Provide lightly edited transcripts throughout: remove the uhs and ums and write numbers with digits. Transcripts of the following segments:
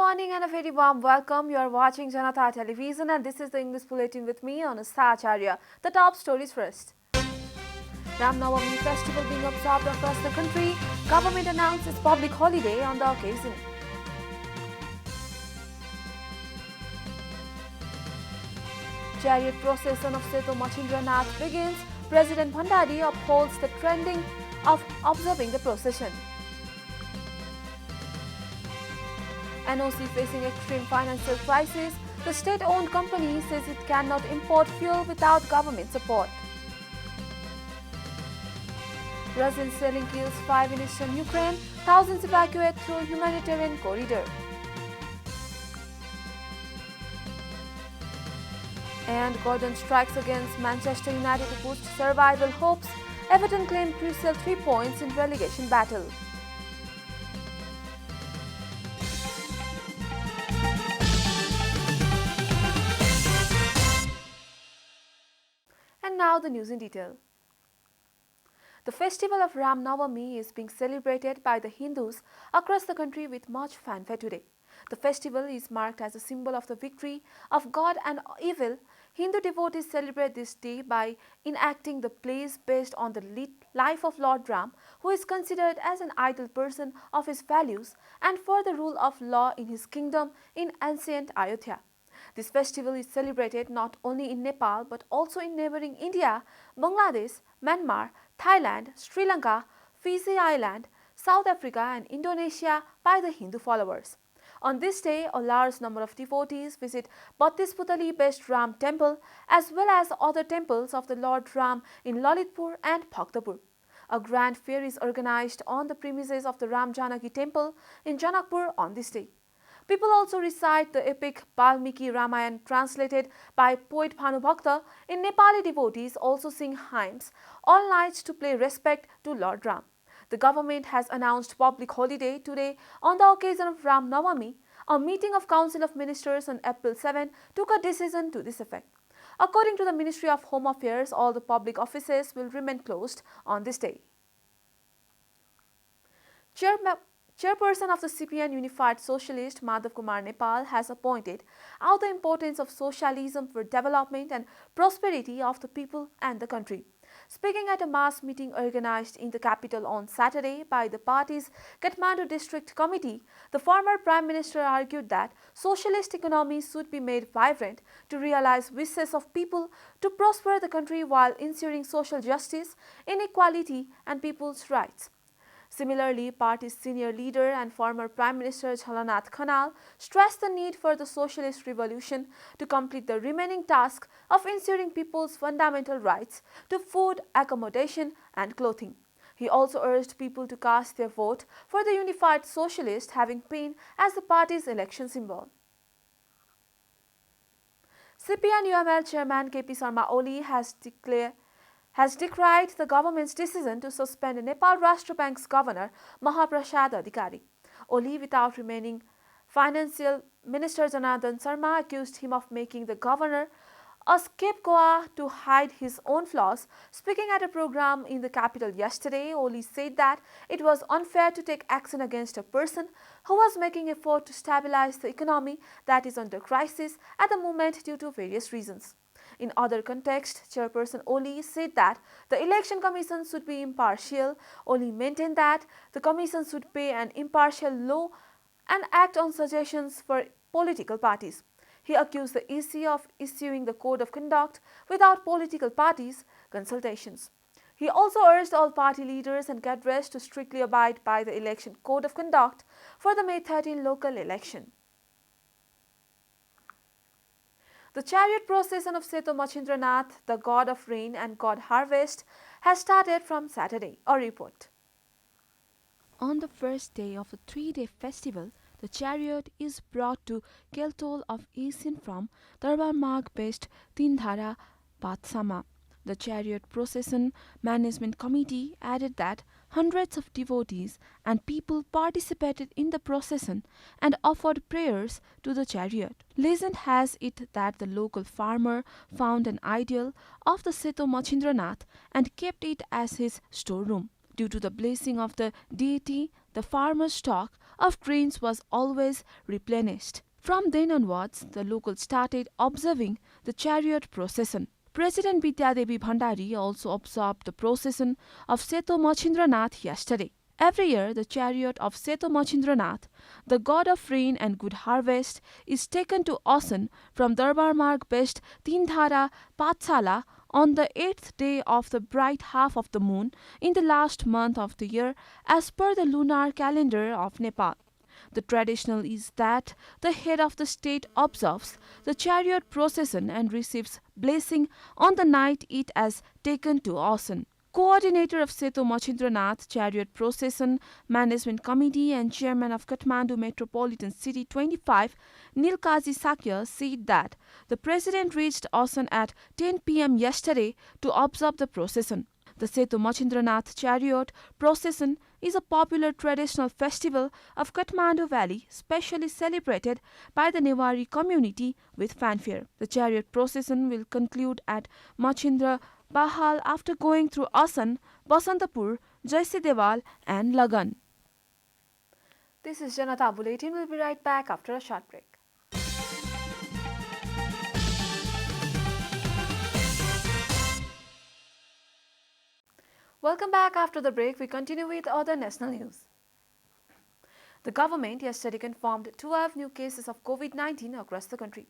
morning and a very warm welcome. You are watching JanataTelevision and this is the English Bulletin with me, Anustha Acharya. The top stories first. Navami festival being observed across the country. Government announces public holiday on the occasion. Chariot procession of Setu Machindranath begins. President Bhandari upholds the trending of observing the procession. NOC facing extreme financial crisis. The state-owned company says it cannot import fuel without government support. Russian shelling kills 5 in eastern Ukraine. Thousands evacuate through humanitarian corridor. And Gordon strikes against Manchester United to boost survival hopes. Everton claim crucial 3 points in relegation battle. And now the news in detail. The festival of Ram Navami is being celebrated by the Hindus across the country with much fanfare today. The festival is marked as a symbol of the victory of God and evil. Hindu devotees celebrate this day by enacting the plays based on the life of Lord Ram, who is considered as an ideal person of his values and for the rule of law in his kingdom in ancient Ayodhya. This festival is celebrated not only in Nepal but also in neighboring India, Bangladesh, Myanmar, Thailand, Sri Lanka, Fiji Island, South Africa and Indonesia by the Hindu followers. On this day, a large number of devotees visit Bhattisputali-based Ram temple as well as other temples of the Lord Ram in Lalitpur and Bhaktapur. A grand fair is organized on the premises of the Ram Janaki temple in Janakpur on this day. People also recite the epic Valmiki Ramayana translated by poet Bhanubhakta. In Nepali, devotees also sing hymns all night to pay respect to Lord Ram. The government has announced public holiday today on the occasion of Ram Navami. A meeting of Council of Ministers on April 7 took a decision to this effect. According to the Ministry of Home Affairs, all the public offices will remain closed on this day. Chairperson of the CPN Unified Socialist, Madhav Kumar Nepal, has pointed out the importance of socialism for development and prosperity of the people and the country. Speaking at a mass meeting organized in the capital on Saturday by the party's Kathmandu District Committee, the former Prime Minister argued that socialist economy should be made vibrant to realize wishes of people to prosper the country while ensuring social justice, inequality and people's rights. Similarly, party's senior leader and former Prime Minister Jhalanath Khanal stressed the need for the socialist revolution to complete the remaining task of ensuring people's fundamental rights to food, accommodation and clothing. He also urged people to cast their vote for the Unified Socialist, having pen as the party's election symbol. CPN-UML Chairman KP Sharma Oli has decried the government's decision to suspend Nepal Rashtra Bank's governor Mahaprasad Adhikari. Oli, without remaining Financial Minister Janardhan Sharma, accused him of making the governor a scapegoat to hide his own flaws. Speaking at a program in the capital yesterday, Oli said that it was unfair to take action against a person who was making effort to stabilize the economy that is under crisis at the moment due to various reasons. In other context, Chairperson Oli said that the Election Commission should be impartial. Oli maintained that the Commission should pay an impartial law and act on suggestions for political parties. He accused the EC of issuing the Code of Conduct without political parties' consultations. He also urged all party leaders and cadres to strictly abide by the Election Code of Conduct for the May 13 local election. The chariot procession of Setu Machindranath, the god of rain and god harvest, has started from Saturday. A report. On the first day of the 3-day festival, the chariot is brought to Keltol of Asian from Darbar Marg-based Tindhara Pathsama. The chariot procession management committee added that hundreds of devotees and people participated in the procession and offered prayers to the chariot. Legend has it that the local farmer found an idol of the Setu Machindranath and kept it as his storeroom. Due to the blessing of the deity, the farmer's stock of trains was always replenished. From then onwards, the locals started observing the chariot procession. President Vidyadevi Bhandari also observed the procession of Seto Machindranath yesterday. Every year, the chariot of Seto Machindranath, the god of rain and good harvest, is taken to Asan from Darbar Marg based Tindhara Patsala on the 8th day of the bright half of the moon in the last month of the year as per the lunar calendar of Nepal. The traditional is that the head of the state observes the chariot procession and receives blessing on the night it is taken to Asan. Coordinator of Seto Machindranath Chariot Procession Management Committee and Chairman of Kathmandu Metropolitan City 25, Nilkaji Sakya, said that the President reached Asan at 10 p.m. yesterday to observe the procession. The Setu Machindranath Chariot Procession is a popular traditional festival of Kathmandu Valley, specially celebrated by the Newari community with fanfare. The chariot procession will conclude at Machindra Bahal after going through Asan, Basantapur, Jaisidewal and Lagan. This is Janata Bulletin. We'll be right back after a short break. Welcome back after the break. We continue with other national news. The government yesterday confirmed 12 new cases of COVID-19 across the country.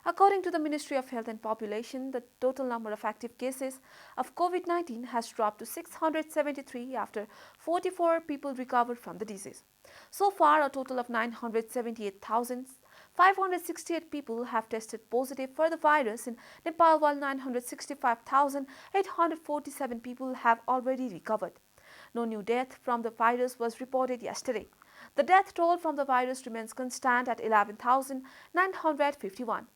According to the Ministry of Health and Population, the total number of active cases of COVID-19 has dropped to 673 after 44 people recovered from the disease. So far, a total of 978,568 people have tested positive for the virus in Nepal, while 965,847 people have already recovered. No new death from the virus was reported yesterday. The death toll from the virus remains constant at 11,951.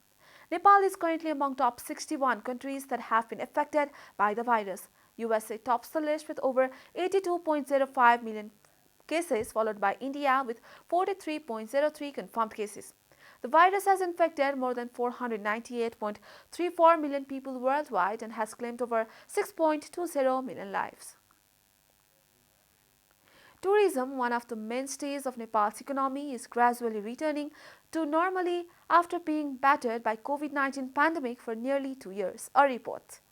Nepal is currently among top 61 countries that have been affected by the virus. USA tops the list with over 82.05 million cases, followed by India with 43.03 confirmed cases. The virus has infected more than 498.34 million people worldwide and has claimed over 6.20 million lives. Tourism, one of the mainstays of Nepal's economy, is gradually returning to normality after being battered by COVID-19 pandemic for nearly 2 years. A report.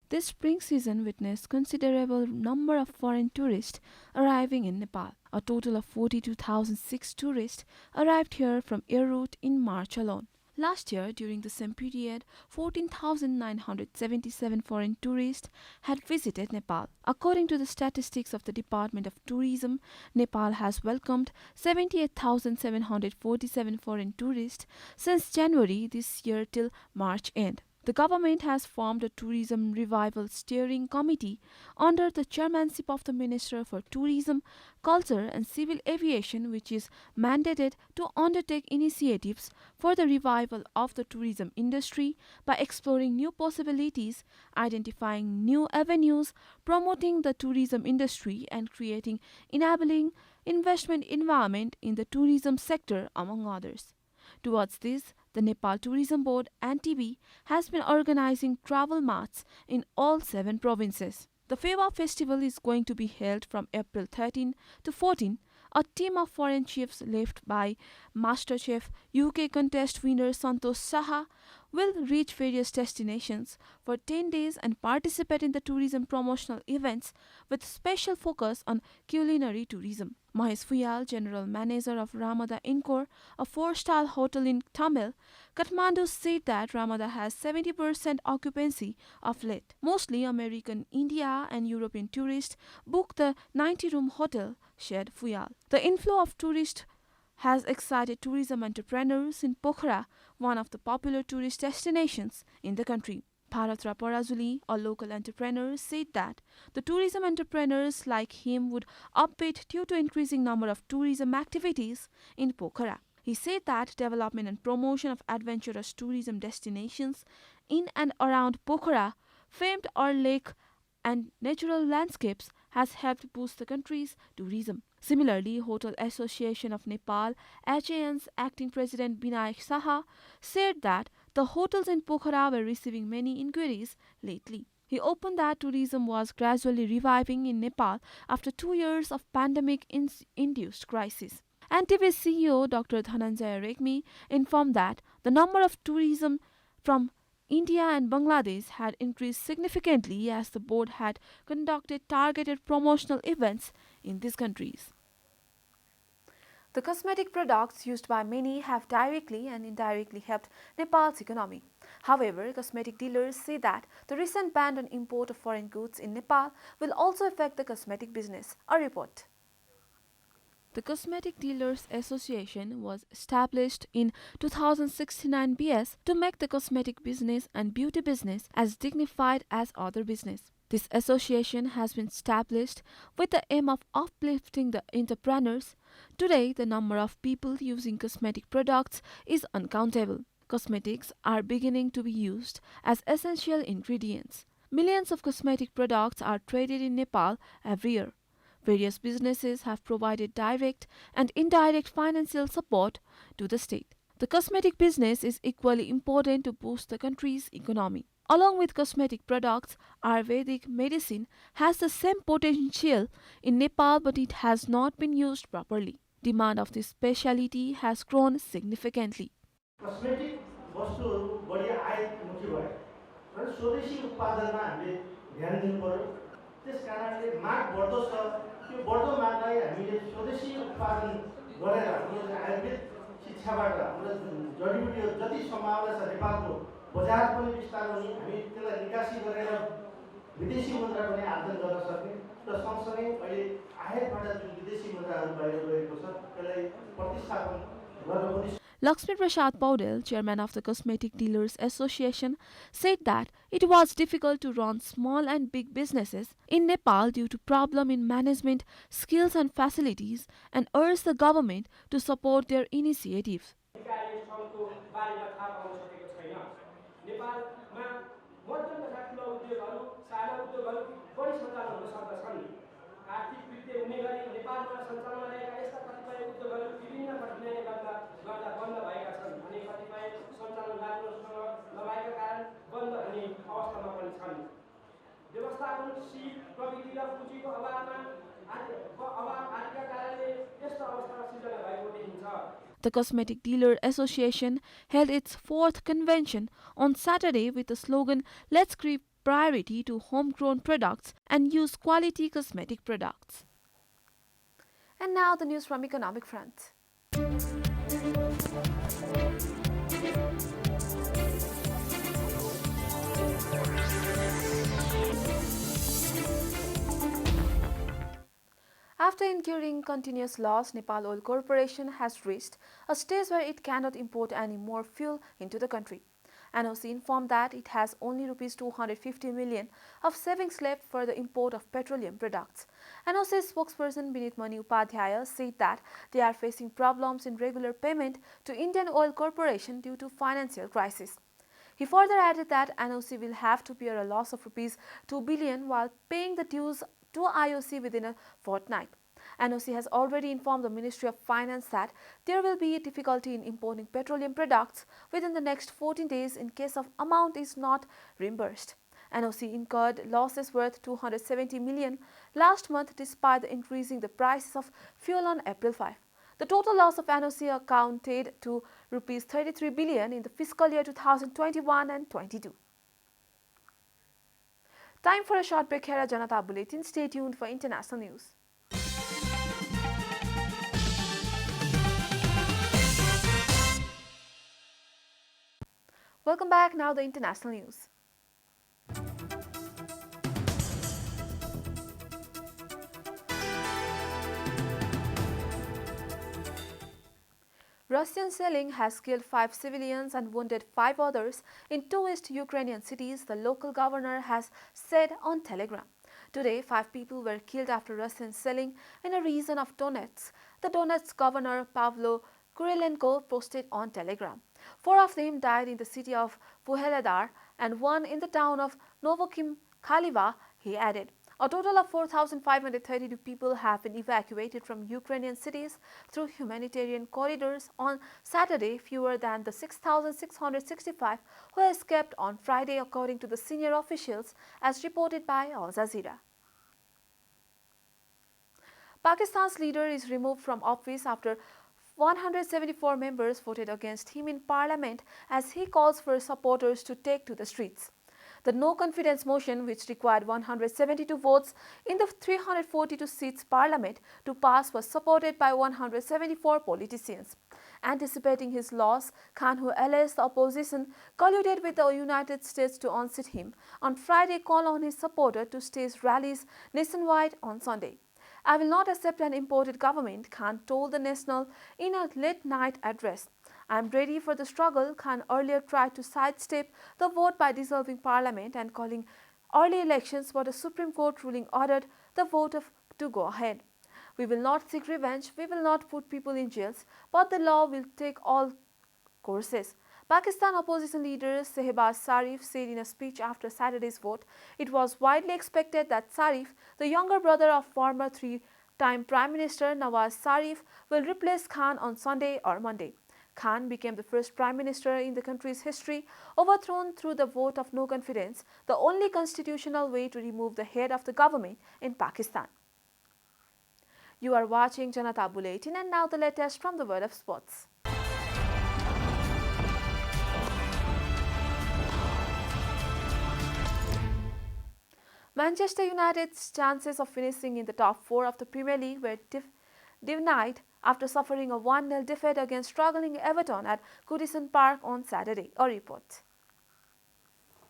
This spring season witnessed considerable number of foreign tourists arriving in Nepal. A total of 42,006 tourists arrived here from air route in March alone. Last year, during the same period, 14,977 foreign tourists had visited Nepal. According to the statistics of the Department of Tourism, Nepal has welcomed 78,747 foreign tourists since January this year till March end. The government has formed a Tourism Revival Steering Committee under the chairmanship of the Minister for Tourism, Culture and Civil Aviation, which is mandated to undertake initiatives for the revival of the tourism industry by exploring new possibilities, identifying new avenues, promoting the tourism industry and creating enabling investment environment in the tourism sector, among others. Towards this, the Nepal Tourism Board (NTB) has been organizing travel marts in all 7 provinces. The Fewa festival is going to be held from April 13 to 14. A team of foreign chefs led by MasterChef UK contest winner Santosh Saha will reach various destinations for 10 days and participate in the tourism promotional events with special focus on culinary tourism. Mahesh Fuyal, General Manager of Ramada Encore, a 4-star hotel in Tamil, Kathmandu, said that Ramada has 70% occupancy of late. Mostly American, India and European tourists book the 90-room hotel, said Fuyal. The inflow of tourists has excited tourism entrepreneurs in Pokhara, one of the popular tourist destinations in the country. Bharatra Parazuli, a local entrepreneur, said that the tourism entrepreneurs like him would upbeat due to increasing number of tourism activities in Pokhara. He said that development and promotion of adventurous tourism destinations in and around Pokhara, famed or lake and natural landscapes has helped boost the country's tourism. Similarly, Hotel Association of Nepal, HAN's acting president Binayak Saha, said that the hotels in Pokhara were receiving many inquiries lately. He opened that tourism was gradually reviving in Nepal after 2 years of pandemic induced crisis. NTV's CEO Dr. Dhananjaya Rekmi informed that the number of tourism from India and Bangladesh had increased significantly as the board had conducted targeted promotional events in these countries. The cosmetic products used by many have directly and indirectly helped Nepal's economy. However, cosmetic dealers say that the recent ban on import of foreign goods in Nepal will also affect the cosmetic business. A report. The Cosmetic Dealers Association was established in 2069 BS to make the cosmetic business and beauty business as dignified as other business. This association has been established with the aim of uplifting the entrepreneurs. Today, the number of people using cosmetic products is uncountable. Cosmetics are beginning to be used as essential ingredients. Millions of cosmetic products are traded in Nepal every year. Various businesses have provided direct and indirect financial support to the state. The cosmetic business is equally important to boost the country's economy. Along with cosmetic products, Ayurvedic medicine has the same potential in Nepal, but it has not been used properly. Demand of this specialty has grown significantly. Cosmetic वस्तुहरू बढी आयातमुखी भए र स्वदेशी उत्पादनमा हामीले ध्यान दिनु पर्यो। त्यस कारणले माग बढ्दो छ। त्यो बढ्दो मागलाई हामीले स्वदेशी उत्पादन गरेर हाम्रो आयुर्वेद शिक्षाबाट हाम्रो जडीबुटीहरू जति सम्भावना छ नेपालको बजार पनि विस्तार हुने, हामी त्यसलाई निकासी गरेर विदेशी मुद्रा पनि आर्जन गर्न सक्ने र सँगसँगै अहिले आयातबाट जुन विदेशी मुद्राहरू बाहिर गएको छ त्यसलाई प्रतिस्थापन गर्न पनि। Lakshmi Prasad Paudel, chairman of the Cosmetic Dealers Association, said that it was difficult to run small and big businesses in Nepal due to problem in management, skills and facilities and urged the government to support their initiatives. आर्थिक वृद्धि हुने गरी नेपालमा सञ्चालनमा रहेका यस्ता कतिपय उद्योगहरू विभिन्न कठिनाइले गर्दा बन्द भएका छन् भने कतिपय सञ्चालन राम्रोसँग नभएका कारण बन्द हुने अवस्थामा पनि छन्। व्यवस्थापनशील प्रविधि र पुँजीको अभाव आदिका कारणले यस्तो अवस्था सिर्जना भएको देखिन्छ। The Cosmetic Dealer Association held its fourth convention on Saturday with the slogan "Let's Give Priority to Homegrown Products and Use Quality Cosmetic Products." And now the news from economic front. After incurring continuous loss, Nepal Oil Corporation has reached a stage where it cannot import any more fuel into the country. NOC informed that it has only Rs 250 million of savings left for the import of petroleum products. NOC spokesperson Binit Mani Upadhyaya said that they are facing problems in regular payment to Indian Oil Corporation due to financial crisis. He further added that NOC will have to bear a loss of Rs 2 billion while paying the dues to IOC within a fortnight. NOC has already informed the Ministry of Finance that there will be a difficulty in importing petroleum products within the next 14 days in case of amount is not reimbursed. NOC incurred losses worth 270 million last month despite the increasing the prices of fuel on April 5. The total loss of NOC accounted to Rs 33 billion in the fiscal year 2021 and 22. Time for a short break here at Janata Bulletin. Stay tuned for international news. Welcome back. Now the international news. Russian shelling has killed 5 civilians and wounded 5 others in 2 East Ukrainian cities, the local governor has said on Telegram. Today, 5 people were killed after Russian shelling in a region of Donetsk. The Donetsk governor Pavlo Kurilenko posted on Telegram. 4 of them died in the city of Vuhledar and 1 in the town of Novokim Khaliva, he added. A total of 4,532 people have been evacuated from Ukrainian cities through humanitarian corridors on Saturday, fewer than the 6,665 who escaped on Friday, according to the senior officials, as reported by Al Jazeera. Pakistan's leader is removed from office after 174 members voted against him in parliament as he calls for supporters to take to the streets. The no confidence motion, which required 172 votes in the 342 seats parliament to pass, was supported by 174 politicians. Anticipating his loss, Khan, who alleged the opposition colluded with the United States to unseat him, on Friday called on his supporters to stage rallies nationwide on Sunday. I will not accept an imported government, Khan told the National in a late-night address. I am ready for the struggle. Khan earlier tried to sidestep the vote by dissolving parliament and calling early elections, but a Supreme Court ruling ordered the vote to go ahead. We will not seek revenge, we will not put people in jails, but the law will take all courses. Pakistan opposition leader Shehbaz Sharif said in a speech after Saturday's vote, it was widely expected that Sharif, the younger brother of former three-time Prime Minister Nawaz Sharif, will replace Khan on Sunday or Monday. Khan became the first Prime Minister in the country's history overthrown through the vote of no confidence, the only constitutional way to remove the head of the government in Pakistan. You are watching Janata Bulletin, and now the latest from the world of sports. Manchester United's chances of finishing in the top four of the Premier League were denied after suffering a 1-0 defeat against struggling Everton at Goodison Park on Saturday, a report.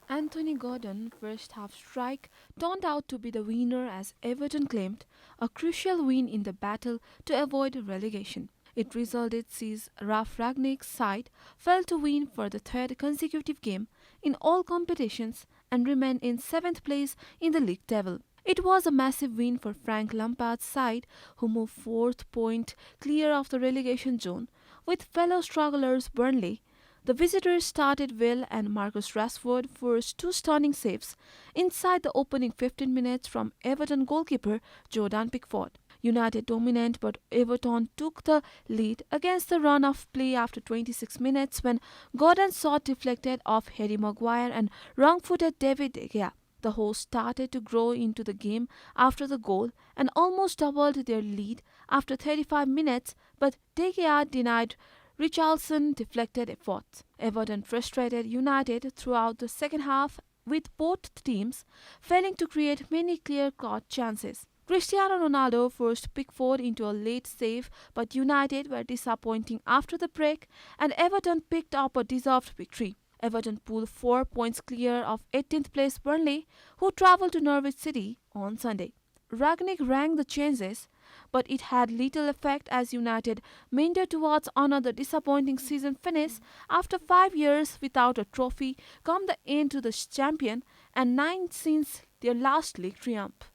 Anthony Gordon's first half strike turned out to be the winner as Everton claimed a crucial win in the battle to avoid relegation. It resulted sees Ralf Rangnick's side fail to win for the third consecutive game in all competitions and remain in 7th place in the league table. It was a massive win for Frank Lampard's side, who moved 4th point clear of the relegation zone, with fellow strugglers Burnley. The visitors started well and Marcus Rashford forced two stunning saves inside the opening 15 minutes from Everton goalkeeper Jordan Pickford. United dominant, but Everton took the lead against the run of play after 26 minutes when Gordon's shot deflected off Harry Maguire and wrong-footed David De Gea. The hosts started to grow into the game after the goal and almost doubled their lead after 35 minutes, but De Gea denied Richarlison deflected efforts. Everton frustrated United throughout the second half, with both teams failing to create many clear-cut chances. Cristiano Ronaldo forced Pickford into a late save, but United were disappointing after the break and Everton picked up a deserved victory. Everton pulled 4 points clear of 18th place Burnley, who travelled to Norwich City on Sunday. Rangnick rang the changes, but it had little effect as United meandered towards another disappointing season finish after 5 years without a trophy come the end to the champion and 9 since their last league triumph.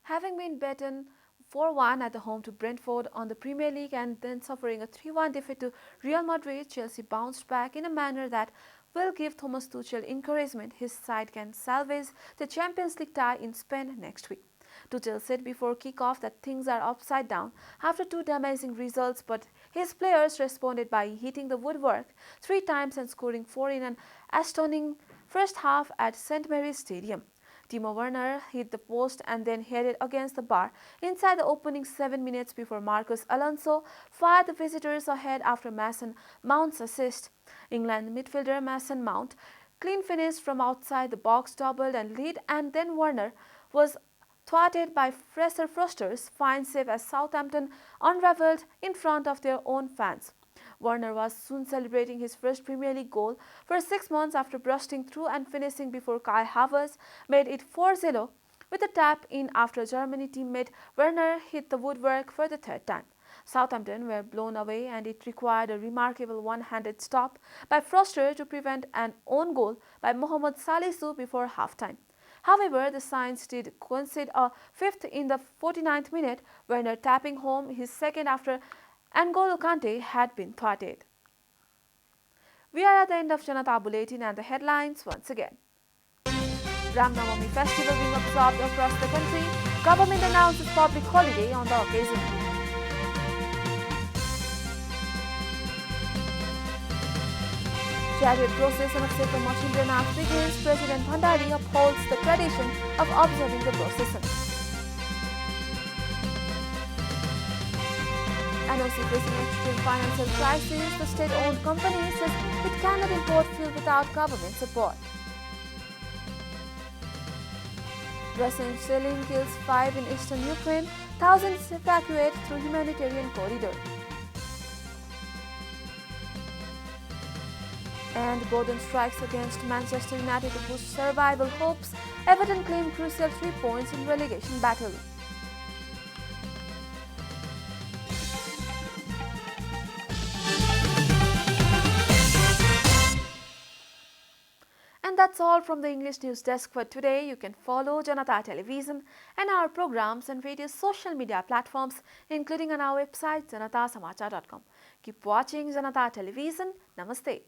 Having been beaten 4-1 at the home to Brentford on the Premier League and then suffering a 3-1 defeat to Real Madrid, Chelsea bounced back in a manner that will give Thomas Tuchel encouragement his side can salvage the Champions League tie in Spain next week. Tuchel said before kick-off that things are upside down after two damaging results, but his players responded by hitting the woodwork 3 times and scoring 4 in an astonishing first half at St. Mary's Stadium. Timo Werner hit the post and then headed against the bar inside the opening 7 minutes before Marcos Alonso fired the visitors ahead after Mason Mount's assist. England midfielder Mason Mount clean finish from outside the box doubled and lead, and then Werner was thwarted by Fraser Forster's fine save as Southampton unravelled in front of their own fans. Werner was soon celebrating his first Premier League goal for 6 months after bursting through and finishing before Kai Havertz made it 4-0 with a tap in after Germany teammate Werner hit the woodwork for the third time. Southampton were blown away and it required a remarkable one-handed stop by Forster to prevent an own goal by Mohamed Salisu before halftime. However, the Saints did concede a fifth in the 49th minute, Werner tapping home his second after N'Golo Kante had been thwarted. We are at the end of Janata Bulletin and the headlines once again. Ram Navami festival being observed across the country, government announces public holiday on the occasion. Chariot procession of Chaitra Machindranath begins. President Bhandari upholds the tradition of observing the procession. NOC facing extreme financial crisis, the state-owned company says it cannot import fuel without government support. Russian shelling kills 5 in eastern Ukraine, thousands evacuate through humanitarian corridor. And Gordon strikes against Manchester United to boost survival hopes. Everton claim crucial 3 points in relegation battle. And that's all from the English News Desk for today. You can follow Janata Television and our programs on various social media platforms, including on our website janatasamachar.com. Keep watching Janata Television. Namaste.